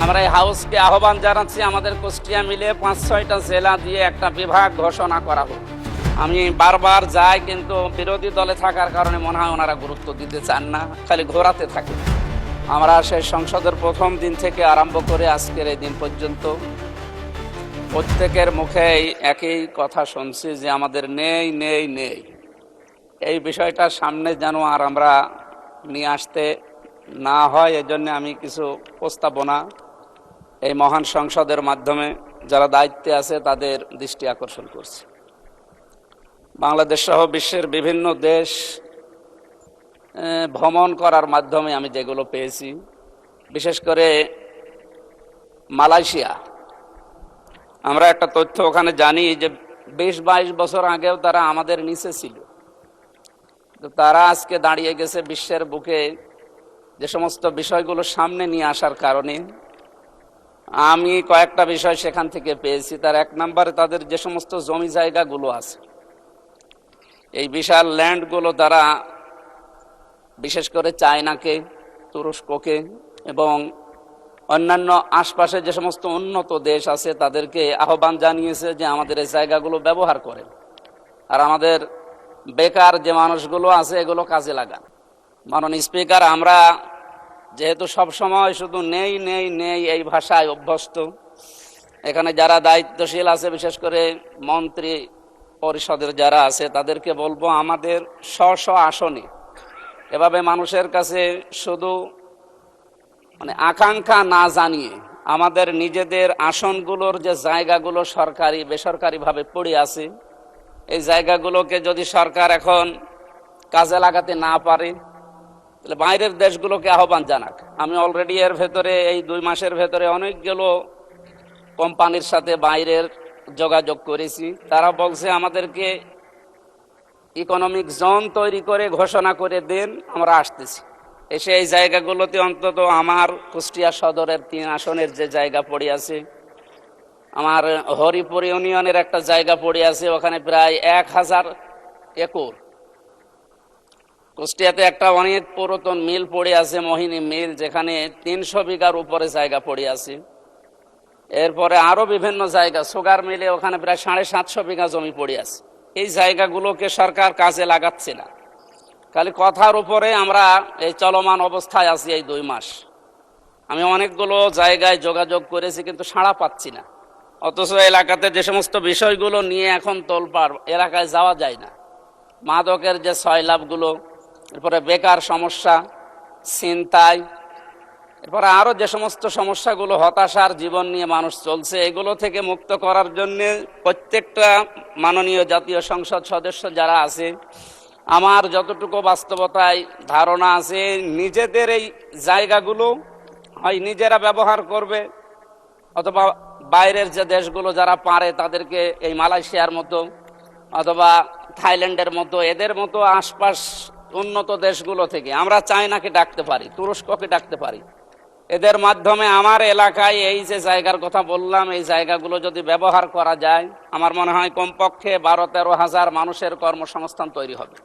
আমরা এই হাউসকে আহ্বান জানাচ্ছি আমাদের কুষ্টিয়া মিলে 5-6টা জেলা দিয়ে একটা বিভাগ ঘোষণা করা হোক। আমি বারবার যাই, কিন্তু বিরোধী দলে থাকার কারণে মনে হয় ওনারা গুরুত্ব দিতে চান না, খালি ঘোরাতে থাকে। আমরা সেই সংসদের প্রথম দিন থেকে আরম্ভ করে আজকের এই দিন পর্যন্ত প্রত্যেকের মুখেই একই কথা শুনছি যে আমাদের নেই নেই নেই। এই বিষয়টা সামনে যেন আর আমরা নিয়ে আসতে না হয়, এজন্য আমি কিছু প্রস্তাবনা এই মহান সংসদের মাধ্যমে যারা দায়িত্বে আছে তাদের দৃষ্টি আকর্ষণ করছি। বাংলাদেশ সহ বিশ্বের বিভিন্ন দেশ ভ্রমণ করার মাধ্যমে আমি যেগুলো পেয়েছি, বিশেষ করে মালয়েশিয়া, আমরা একটা তথ্য ওখানে জানি যে 20-22 বছর আগেও তারা আমাদের নিচে ছিল, তো তারা আজকে দাঁড়িয়ে গেছে বিশ্বের বুকে যে সমস্ত বিষয়গুলো সামনে নিয়ে আসার কারণে। আমি কয়েকটা বিষয় সেখান থেকে পেয়েছি। তার এক নম্বরে তাদের যে সমস্ত জমি জায়গাগুলো আছে, এই বিশাল ল্যান্ডগুলো তারা বিশেষ করে চায়নাকে, তুরস্ককে এবং অন্যান্য আশপাশে যে সমস্ত উন্নত দেশ আছে তাদেরকে আহ্বান জানিয়েছে যে আমাদের এই জায়গাগুলো ব্যবহার করেন, আর আমাদের বেকার যে মানুষগুলো আছে এগুলো কাজে লাগান। মাননীয় স্পিকার, আমরা যেহেতু সব সময় শুধু নেই নেই নেই এই ভাষায় অভ্যস্ত, এখানে যারা দায়িত্বশীল আছে বিশেষ করে মন্ত্রী পরিষদের যারা আছে তাদেরকে বলবো আমাদের স্ব আসনে এভাবে মানুষের কাছে শুধু আকাঙ্ক্ষা না জানিয়ে আমাদের নিজেদের আসনগুলোর যে জায়গাগুলো সরকারি বেসরকারিভাবে পড়ে আছে, এই জায়গাগুলোকে যদি সরকার এখন কাজে লাগাতে না পারে তাহলে বাইরের দেশগুলোকে আহ্বান জানাক। আমি অলরেডি এর ভেতরে এই 2 মাসের ভেতরে অনেকগুলো কোম্পানির সাথে বাইরের যোগাযোগ করেছি। তারা বলছে আমাদেরকে ইকোনমিক জোন তৈরি করে ঘোষণা করে দেন, আমরা আসতেছি। এসে এই জায়গাগুলোতে অন্তত আমার কুষ্টিয়া সদরের 3 আসনের যে জায়গা পড়ে আছে, আমার হরিপুর ইউনিয়নের একটা জায়গা পড়ে আছে, ওখানে প্রায় 1000 একর। কুষ্টিয়াতে একটা অনেক পুরাতন মিল পড়ে আছে, মোহিনী মিল, যেখানে 300 বিঘার উপরে জায়গা পড়ে আছে। এরপরে আরো বিভিন্ন জায়গা, সুগার মিলে ওখানে প্রায় 750 বিঘা জমি পড়ে আছে। এই জায়গাগুলোকে সরকার কাজে লাগাচ্ছে না, খালি কথার উপরে আমরা এই চলমান অবস্থায় আছি এই 2 মাস। আমি অনেকগুলো জায়গায় যোগাযোগ করেছি, কিন্তু সাড়া পাচ্ছি না। অথচ এলাকাতে যে সমস্ত বিষয়গুলো নিয়ে এখন তোলপাড়, এলাকায় যাওয়া যায় না। মাদকের যে সয়লাভগুলো, এরপরে বেকার সমস্যা, ছিনতাই, এরপরে আরো যে সমস্ত সমস্যাগুলো, হতাশার জীবন নিয়ে মানুষ চলছে, এগুলো থেকে মুক্ত করার জন্য প্রত্যেকটা মাননীয় জাতীয় সংসদ সদস্য যারা আছে, আমার যতটুকু বাস্তবতায় ধারণা আছে, নিজেদের এই জায়গাগুলো হয় নিজেরা ব্যবহার করবে, অথবা বাইরের যে দেশগুলো যারা পারে তাদেরকে এই মালয়েশিয়ার মতো অথবা থাইল্যান্ডের মতো, এদের মতো আশপাশ উন্নত দেশগুলো থেকে আমরা চায়নাকে ডাকতে পারি, তুরস্ককে ডাকতে পারি। এদের মাধ্যমে আমার এলাকায় এই যে জায়গার কথা বললাম, এই জায়গাগুলো যদি ব্যবহার করা যায়, আমার মনে হয় কমপক্ষে 12-13 হাজার মানুষের কর্মসংস্থান তৈরি হবে।